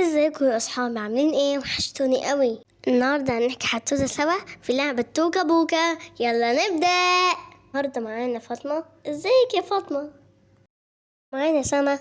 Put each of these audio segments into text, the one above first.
ازيكم يا اصحابي، عاملين ايه؟ وحشتوني قوي. النهارده هنحكي حدوته سوا في لعبه توكا بوكا. يلا نبدا. النهارده معانا فاطمه. ازيك يا فاطمه؟ معانا سما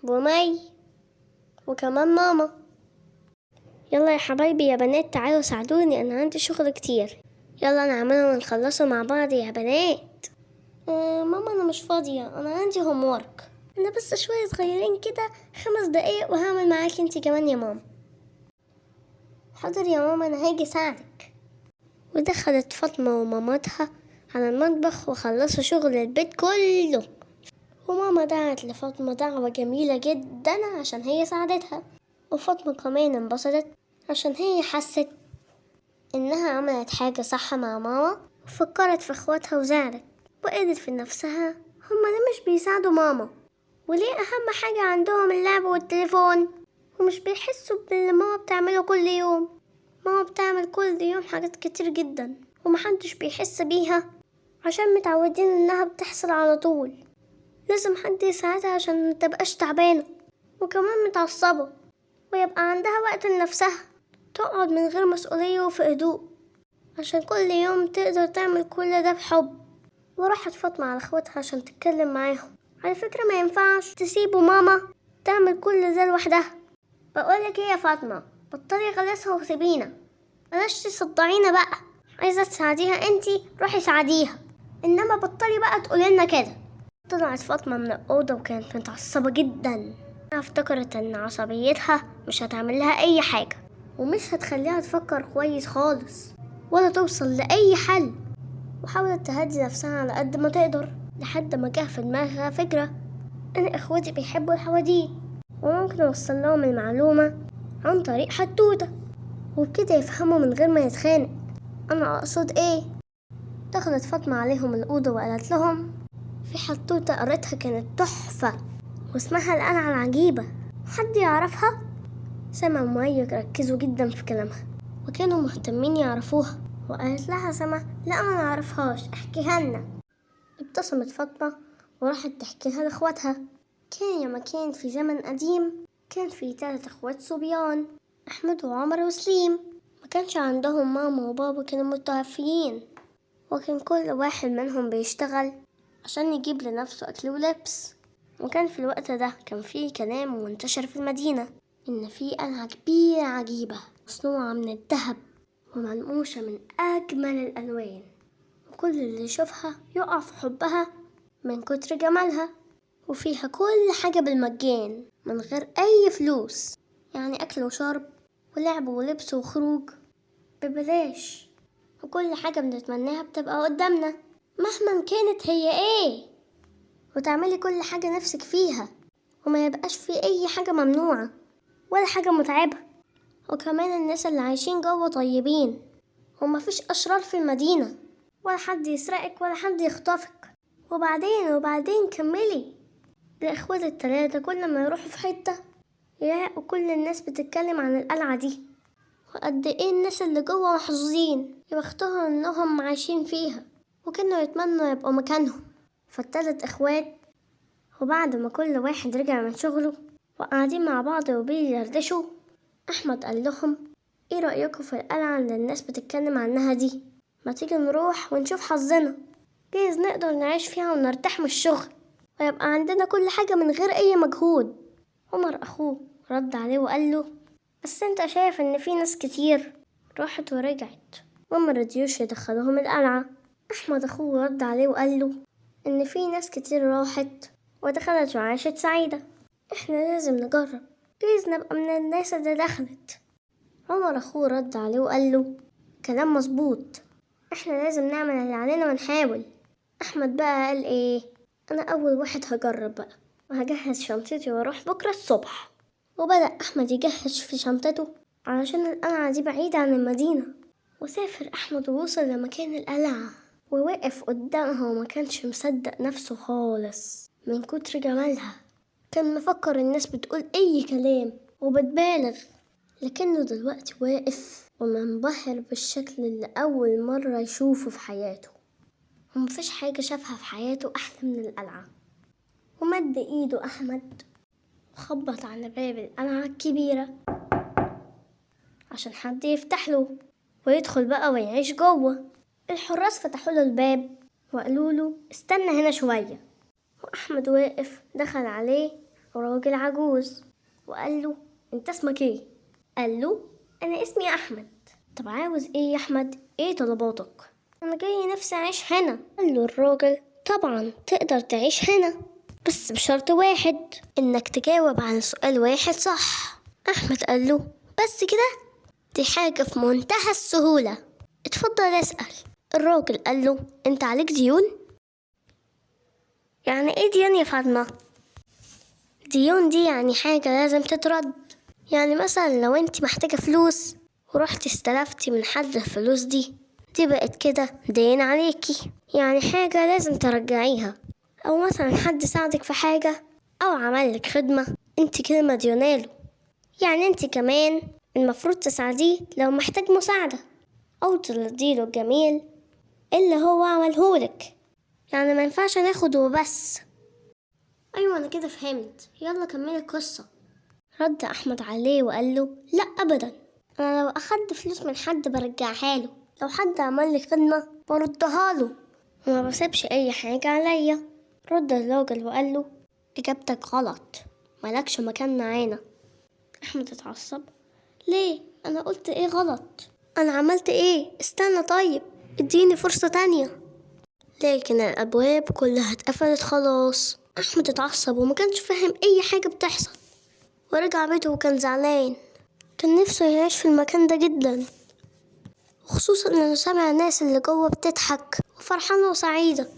ومي وكمان ماما. يلا يا حبايبي يا بنات، تعالوا ساعدوني، انا عندي شغل كتير. يلا نعمله ونخلصه مع بعض يا بنات. ماما انا مش فاضيه، انا عندي هوم ورك. انا بس شويه صغيرين كده، 5 دقايق وهعمل معاكي انتي كمان يا ماما. حاضر يا ماما، انا هاجي اساعدك. ودخلت فاطمة ومامتها على المطبخ وخلصوا شغل البيت كله. وماما دعت لفاطمة دعوة جميلة جدا عشان هي ساعدتها، وفاطمة كمان انبسطت عشان هي حست انها عملت حاجة صح مع ماما، وفكرت في اخواتها وزعلت وقالت في نفسها هما ليه مش بيساعدوا ماما؟ وليه اهم حاجة عندهم اللعب والتليفون ومش بيحسوا باللي ماما بتعمله كل يوم؟ ماما بتعمل كل يوم حاجات كتير جدا ومحدش بيحس بيها عشان متعودين انها بتحصل على طول. لازم حد يساعدها عشان متبقاش تعبانة وكمان متعصبة، ويبقى عندها وقت لنفسها، تقعد من غير مسؤولية وفي هدوء عشان كل يوم تقدر تعمل كل ده بحب. وراحت فاطمة على اخواتها عشان تتكلم معاهم. على فكرة ما ينفعش تسيبوا ماما تعمل كل ده لوحدها. بقولك ايه يا فاطمة، بطلي غلاسها وسيبينا، بلاش تصدعينا بقى. عايزة تساعديها انتي روحي ساعديها، انما بطلي بقى تقوليلنا كده. طلعت فاطمة من الأوضة وكانت متعصبة جدا. افتكرت ان عصبيتها مش هتعمل لها اي حاجة ومش هتخليها تفكر كويس خالص ولا توصل لأي حل. وحاولت تهدي نفسها على قد ما تقدر لحد ما جه في دماغها فكرة ان اخواتي بيحبوا الحواديت وممكن اوصل لهم المعلومة عن طريق حدوتة وبكده يفهموا من غير ما يتخانق انا اقصد ايه. دخلت فاطمة عليهم الأوضة وقالت لهم في حدوتة قريتها كانت تحفة واسمها القلعة العجيبة، حد يعرفها؟ سما ومي ركزوا جدا في كلامها وكانوا مهتمين يعرفوها. وقالت لها سما لا ما نعرفهاش، احكيها لنا. ابتسمت فاطمة وراحت تحكيها لاخواتها. كان يا مكان في زمن قديم كان في 3 اخوات صبيان، احمد وعمر وسليم. ما كانش عندهم ماما وبابا، كانوا متوفيين، وكان كل واحد منهم بيشتغل عشان يجيب لنفسه أكل ولبس. وكان في الوقت ده كان فيه كلام منتشر في المدينة إن في قلعة كبيرة عجيبة مصنوعة من الذهب ومنقوشة من أجمل الألوان، وكل اللي يشوفها يقع في حبها من كتر جمالها. وفيها كل حاجة بالمجان من غير أي فلوس، يعني أكل وشرب ولعب ولبس وخروج ببلاش، وكل حاجة بنتمناها بتبقى قدامنا مهما كانت هي ايه، وتعملي كل حاجة نفسك فيها وما يبقاش في أي حاجة ممنوعة ولا حاجة متعبة. وكمان الناس اللي عايشين جوه طيبين ومفيش أشرار في المدينة، ولا حد يسرقك ولا حد يخطفك. وبعدين كملي. الإخوات ال3 كل ما يروحوا في حتة يلاقوا كل الناس بتتكلم عن القلعة دي وقد ايه الناس اللي جوه محظوظين يبختهم انهم عايشين فيها وكانوا يتمنوا يبقوا مكانهم. فال3 اخوات وبعد ما كل واحد رجع من شغله وقاعدين مع بعض وبيدردشوا، احمد قال لهم ايه رأيكم في القلعة اللي الناس بتتكلم عنها دي؟ ما تيجي نروح ونشوف حظنا، جايز نقدر نعيش فيها ونرتاح من الشغل ويبقى عندنا كل حاجة من غير اي مجهود. عمر اخوه رد عليه وقال له بس انت شايف ان في ناس كتير راحت ورجعت وما رضيوش يدخلوهم القلعة. احمد اخوه رد عليه وقال له ان في ناس كتير راحت ودخلت وعاشت سعيدة، احنا لازم نجرب، جايز نبقى من الناس اللي دخلت. عمر اخوه رد عليه وقال له كلام مظبوط، احنا لازم نعمل اللي علينا ونحاول. احمد بقى قال ايه، انا اول واحد هجرب بقى وهجهز شنطتي واروح بكرة الصبح. وبدأ أحمد يجهز في شنطته علشان القلعة دي بعيدة عن المدينة. وسافر أحمد ووصل لمكان القلعة ووقف قدامها وما كانش مصدق نفسه خالص من كتر جمالها. كان مفكر الناس بتقول أي كلام وبتبالغ، لكنه دلوقتي واقف ومنبهر بالشكل اللي أول مرة يشوفه في حياته، ومفيش حاجة شافها في حياته أحلى من القلعة. ومد إيده أحمد وخبط على باب القلعة الكبيرة عشان حد يفتح له ويدخل بقى ويعيش جوه. الحراس فتحوا له الباب وقالوا له استنى هنا شوية. وأحمد واقف دخل عليه راجل عجوز وقال له انت اسمك ايه؟ قال له انا اسمي احمد. طب عاوز ايه يا احمد؟ ايه طلباتك؟ انا جاي نفسي اعيش هنا. قال له الراجل طبعا تقدر تعيش هنا بس بشرط واحد، انك تجاوب على سؤال واحد صح. احمد قال له بس كده؟ دي حاجة في منتهى السهولة، اتفضل اسأل. الراجل قال له انت عليك ديون؟ يعني ايه ديون يا فاطمة؟ ديون دي يعني حاجة لازم تترد. يعني مثلا لو انت محتاجة فلوس ورحتي استلفتي من حد الفلوس دي بقت كده دين عليكي، يعني حاجة لازم ترجعيها. او مثلا حد ساعدك في حاجة او عملك خدمة انت كده مديوناله، يعني انت كمان المفروض تساعديه لو محتاج مساعدة او ترضيله الجميل اللي هو عملهولك، يعني ما ينفعش ناخد وبس. ايوه انا كده فهمت، يلا كملي القصة. رد احمد عليه وقال له لا ابدا، انا لو اخدت فلوس من حد برجعها له، لو حد عمل لي خدمة بردها له وما بسيبش اي حاجة عليا. رد الراجل وقال له اجابتك غلط، مالكش مكان معانا. احمد اتعصب، ليه؟ انا قلت ايه غلط؟ انا عملت ايه؟ استنى طيب اديني فرصة تانية. لكن الابواب كلها اتقفلت خلاص. احمد اتعصب وما كانش فاهم اي حاجة بتحصل ورجع بيته وكان زعلان، كان نفسه يعيش في المكان ده جدا، وخصوصا انه سمع الناس اللي جوه بتضحك وفرحانة وسعيدة.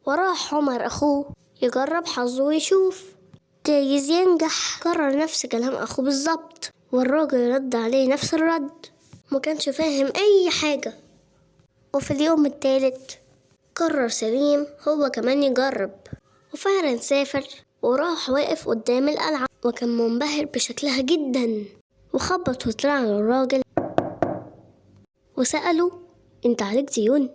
وراح عمر اخوه يجرب حظه ويشوف جايز ينجح. قرر نفس كلام اخوه بالظبط والراجل رد عليه نفس الرد، ما كانش فاهم اي حاجة. وفي اليوم التالت قرر سليم هو كمان يجرب، وفعلا سافر وراح واقف قدام القلعة وكان منبهر بشكلها جدا. وخبط وطلع له الراجل وسأله انت عليك ديون؟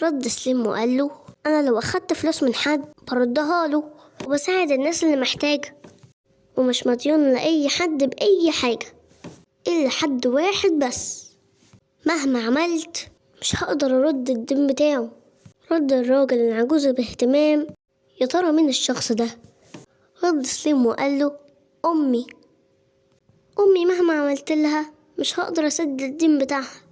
رد سليم وقال له انا لو اخدت فلوس من حد بردها له وبساعد الناس اللي محتاجة، ومش مديون لأي حد بأي حاجة إلا حد واحد بس، مهما عملت مش هقدر أرد الدين بتاعه. رد الراجل العجوز باهتمام، يا ترى مين الشخص ده؟ رد سليم وقال له أمي مهما عملت لها مش هقدر أسد الدين بتاعها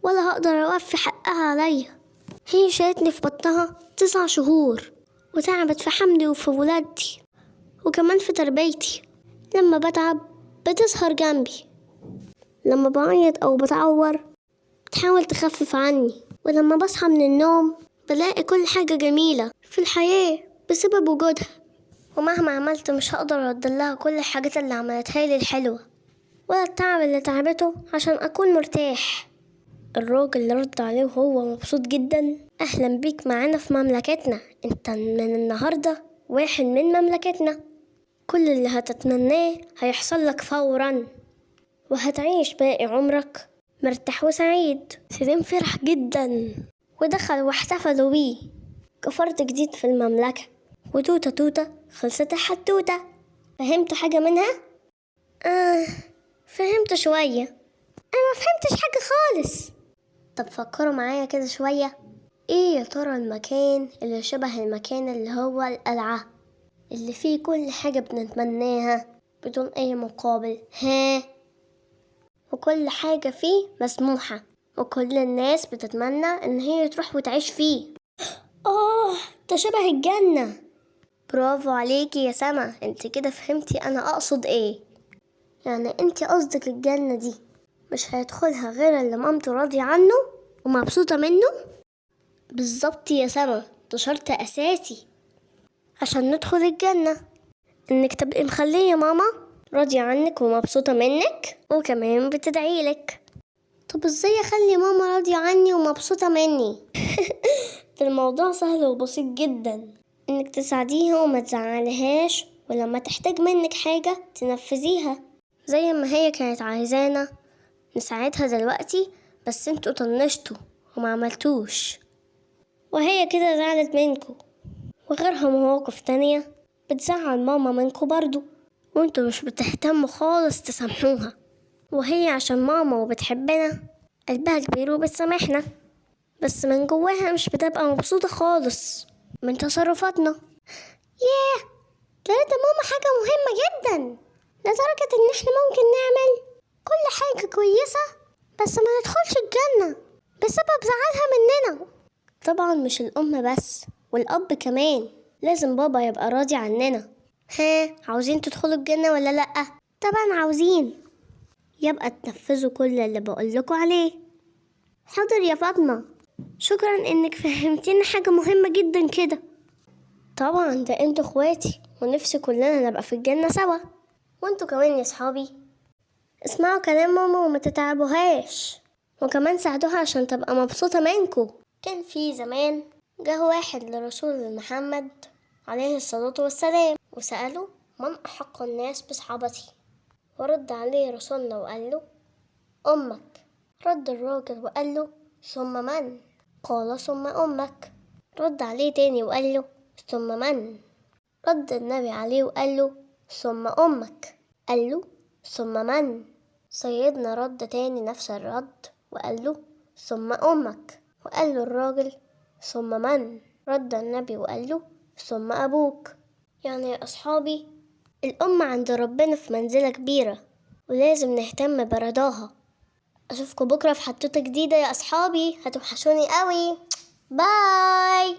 ولا هقدر أوفي حقها عليا. هي شالتني في بطنها 9 شهور وتعبت في حملي وفي ولادتي وكمان في تربيتي. لما بتعب بتسهر جنبي، لما بعيط أو بتعور بتحاول تخفف عني، ولما بصحى من النوم بلاقي كل حاجة جميلة في الحياة بسبب وجودها. ومهما عملت مش هقدر أرد لها كل الحاجات اللي عملتها لي الحلوة ولا التعب اللي تعبته عشان أكون مرتاح. الراجل رد عليه وهو مبسوط جدا، أهلا بيك معانا في مملكتنا، انت من النهاردة واحد من مملكتنا، كل اللي هتتمناه هيحصل لك فورا وهتعيش باقي عمرك مرتاح وسعيد. سليم فرح جدا ودخل واحتفلوا بيه كفرد جديد في المملكة. وتوتة توتة خلصت الحدوتة. فهمتوا حاجة منها؟ فهمت شوية. أنا ما فهمتش حاجة خالص. طب فكروا معايا كده شوية، ايه يا ترى المكان اللي شبه المكان اللي هو القلعة اللي فيه كل حاجة بنتمناها بدون أي مقابل؟ ها؟ وكل حاجة فيه مسموحة وكل الناس بتتمنى إن هي تروح وتعيش فيه. ده شبه الجنة. برافو عليكي يا سما، انت كده فهمتي أنا أقصد ايه. يعني انت قصدك الجنة دي مش هيدخلها غير اللي مامته راضية عنه ومبسوطة منه؟ بالظبط يا سما، ده شرط أساسي عشان ندخل الجنة، إنك تبقي مخلية ماما راضية عنك ومبسوطة منك وكمان بتدعيلك. طب ازاي أخلي ماما راضية عني ومبسوطة مني؟ ده الموضوع سهل وبسيط جدا، إنك تساعديها وما تزعلهاش، ولما تحتاج منك حاجة تنفذيها زي ما هي كانت عايزانا نساعدها دلوقتي بس انتوا طنشتوا وما عملتوش، وهي كده زعلت منكم. وغيرها مواقف تانية بتزعل ماما منكم برضو. وانتوا مش بتهتموا خالص تسامحوها، وهي عشان ماما وبتحبنا قلبها كبير وبتسامحنا، بس من جواها مش بتبقى مبسوطة خالص من تصرفاتنا. ياه، تلاقي ماما حاجة مهمة جدا لدرجة ان احنا ممكن نعمل كل حاجة كويسة بس ما ندخلش الجنة بسبب زعلها مننا. طبعا مش الأم بس، والأب كمان لازم بابا يبقى راضي عننا. ها، عاوزين تدخلوا الجنة ولا لأ؟ طبعا عاوزين. يبقى تنفذوا كل اللي بقولكوا عليه. حاضر يا فاطمة، شكرا انك فهمتيني حاجة مهمة جدا كده. طبعا ده انتوا اخواتي ونفسي كلنا نبقى في الجنة سوا، وانتوا كمان يا صحابي اسمعوا كلام ماما وما تتعبوهاش، وكمان ساعدوها عشان تبقى مبسوطة منكو. كان في زمان جه واحد لرسول محمد عليه الصلاة والسلام وسأله من أحق الناس بصحابتي، ورد عليه رسولنا وقال له أمك. رد الراجل وقال له ثم من؟ قال ثم أمك. رد عليه تاني وقال له ثم من؟ رد النبي عليه وقال له ثم أمك. قال له ثم من؟ سيدنا رد تاني نفس الرد وقال له ثم أمك. وقال له الراجل ثم من؟ رد النبي وقال له ثم أبوك. يعني يا أصحابي الأم عند ربنا في منزلة كبيرة ولازم نهتم برضاها. أشوفكم بكرة في حدوتة جديدة يا أصحابي، هتوحشوني قوي. باي.